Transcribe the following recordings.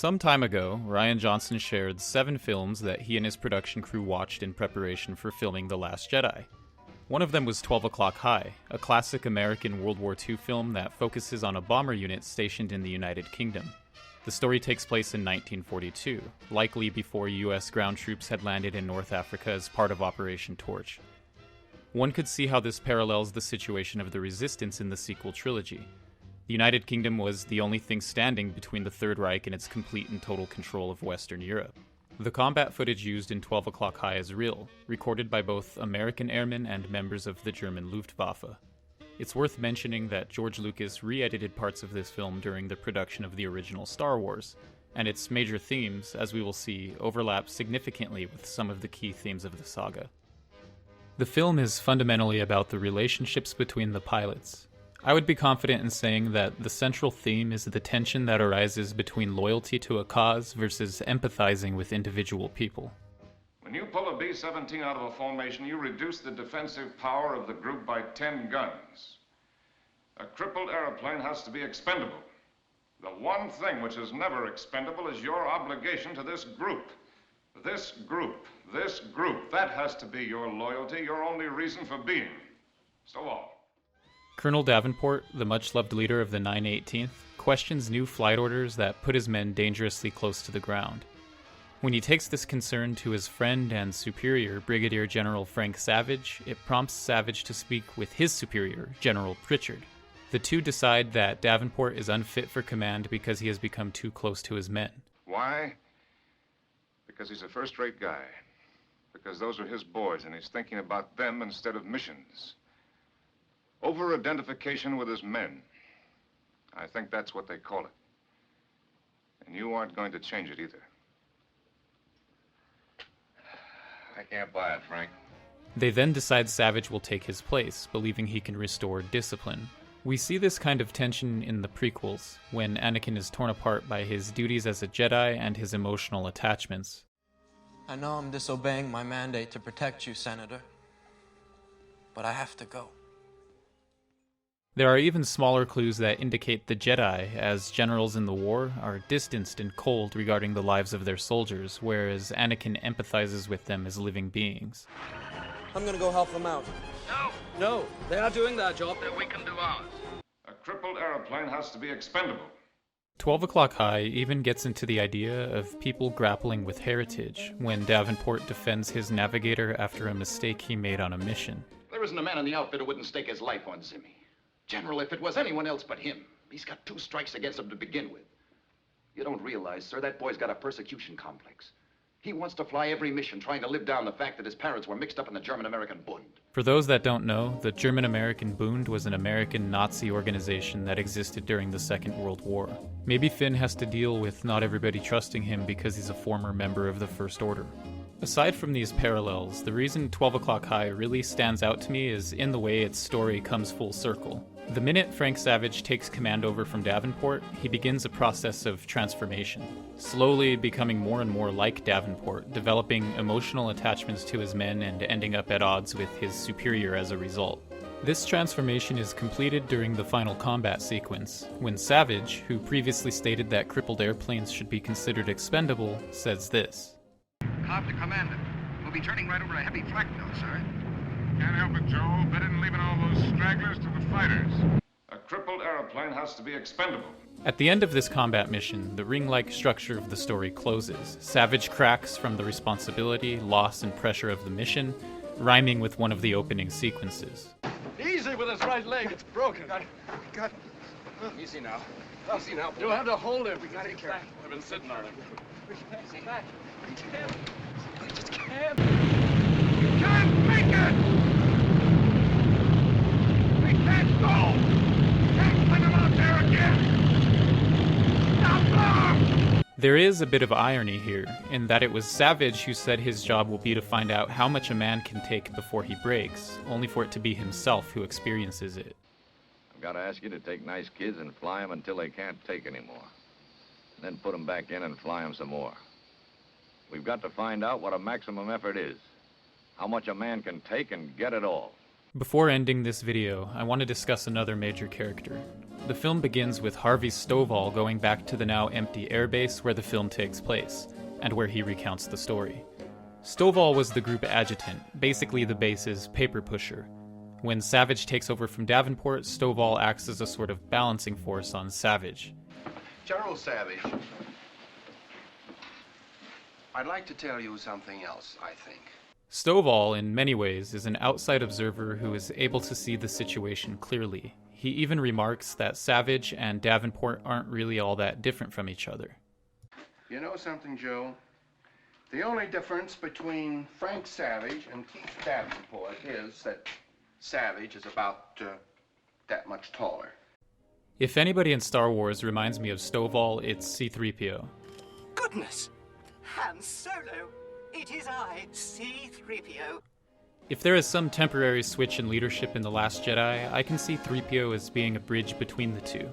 Some time ago, Rian Johnson shared 7 films that he and his production crew watched in preparation for filming The Last Jedi. One of them was 12 O'Clock High, a classic American World War II film that focuses on a bomber unit stationed in the United Kingdom. The story takes place in 1942, likely before US ground troops had landed in North Africa as part of Operation Torch. One could see how this parallels the situation of the Resistance in the sequel trilogy. The United Kingdom was the only thing standing between the Third Reich and its complete and total control of Western Europe. The combat footage used in 12 O'Clock High is real, recorded by both American airmen and members of the German Luftwaffe. It's worth mentioning that George Lucas re-edited parts of this film during the production of the original Star Wars, and its major themes, as we will see, overlap significantly with some of the key themes of the saga. The film is fundamentally about the relationships between the pilots. I would be confident in saying that the central theme is the tension that arises between loyalty to a cause versus empathizing with individual people. When you pull a B-17 out of a formation, you reduce the defensive power of the group by 10 guns. A crippled airplane has to be expendable. The one thing which is never expendable is your obligation to this group. This group. That has to be your loyalty, your only reason for being. Stovall. Colonel Davenport, the much-loved leader of the 918th, questions new flight orders that put his men dangerously close to the ground. When he takes this concern to his friend and superior, Brigadier General Frank Savage, it prompts Savage to speak with his superior, General Pritchard. The two decide that Davenport is unfit for command because he has become too close to his men. Why? Because he's a first-rate guy. Because those are his boys, and he's thinking about them instead of missions. Over-identification with his men. I think that's what they call it. And you aren't going to change it either. I can't buy it, Frank. They then decide Savage will take his place, believing he can restore discipline. We see this kind of tension in the prequels, when Anakin is torn apart by his duties as a Jedi and his emotional attachments. I know I'm disobeying my mandate to protect you, Senator, but I have to go. There are even smaller clues that indicate the Jedi, as generals in the war, are distanced and cold regarding the lives of their soldiers, whereas Anakin empathizes with them as living beings. I'm gonna go help them out. No, they are doing their job, then we can do ours. A crippled airplane has to be expendable. 12 O'Clock High even gets into the idea of people grappling with heritage, when Davenport defends his navigator after a mistake he made on a mission. There isn't a man in the outfit who wouldn't stake his life on Zimmy. General, if it was anyone else but him, he's got 2 strikes against him to begin with. You don't realize, sir, that boy's got a persecution complex. He wants to fly every mission, trying to live down the fact that his parents were mixed up in the German-American Bund. For those that don't know, the German-American Bund was an American Nazi organization that existed during the Second World War. Maybe Finn has to deal with not everybody trusting him because he's a former member of the First Order. Aside from these parallels, the reason 12 O'Clock High really stands out to me is in the way its story comes full circle. The minute Frank Savage takes command over from Davenport, he begins a process of transformation, slowly becoming more and more like Davenport, developing emotional attachments to his men and ending up at odds with his superior as a result. This transformation is completed during the final combat sequence, when Savage, who previously stated that crippled airplanes should be considered expendable, says this. Cobb to Commander. We'll be turning right over a heavy flak though, sir. Can't help it, Joe. Better than leaving all those stragglers to the fighters. A crippled airplane has to be expendable. At the end of this combat mission, the ring-like structure of the story closes. Savage cracks from the responsibility, loss, and pressure of the mission, rhyming with one of the opening sequences. Easy with his right leg, it's broken. Got it. Easy now. Easy now. You have to hold him. We gotta take care. I've been sitting on him. Easy back. We can't. We just can't. We can't make it! We can't go! Can't send him out there again! Stop them! There is a bit of irony here, in that it was Savage who said his job will be to find out how much a man can take before he breaks, only for it to be himself who experiences it. I've got to ask you to take nice kids and fly them until they can't take anymore. And then put them back in and fly them some more. We've got to find out what a maximum effort is. How much a man can take and get it all. Before ending this video, I want to discuss another major character. The film begins with Harvey Stovall going back to the now empty airbase where the film takes place, and where he recounts the story. Stovall was the group adjutant, basically the base's paper pusher. When Savage takes over from Davenport, Stovall acts as a sort of balancing force on Savage. General Savage, I'd like to tell you something else, I think. Stovall, in many ways, is an outside observer who is able to see the situation clearly. He even remarks that Savage and Davenport aren't really all that different from each other. You know something, Joe? The only difference between Frank Savage and Keith Davenport is that Savage is about that much taller. If anybody in Star Wars reminds me of Stovall, it's C-3PO. Goodness! Han Solo! It is I, C-3PO. If there is some temporary switch in leadership in The Last Jedi, I can see 3PO as being a bridge between the two.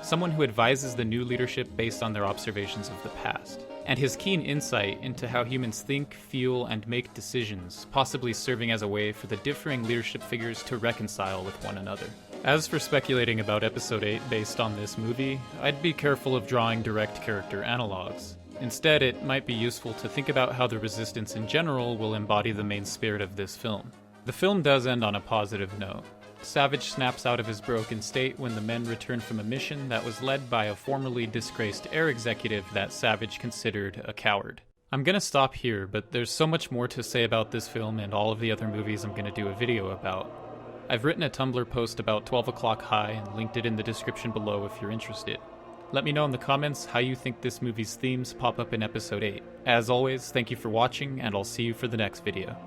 Someone who advises the new leadership based on their observations of the past. And his keen insight into how humans think, feel, and make decisions, possibly serving as a way for the differing leadership figures to reconcile with one another. As for speculating about Episode VIII based on this movie, I'd be careful of drawing direct character analogs. Instead, it might be useful to think about how the Resistance in general will embody the main spirit of this film. The film does end on a positive note. Savage snaps out of his broken state when the men return from a mission that was led by a formerly disgraced air executive that Savage considered a coward. I'm gonna stop here, but there's so much more to say about this film and all of the other movies I'm gonna do a video about. I've written a Tumblr post about 12 O'Clock High and linked it in the description below if you're interested. Let me know in the comments how you think this movie's themes pop up in Episode VIII. As always, thank you for watching, and I'll see you for the next video.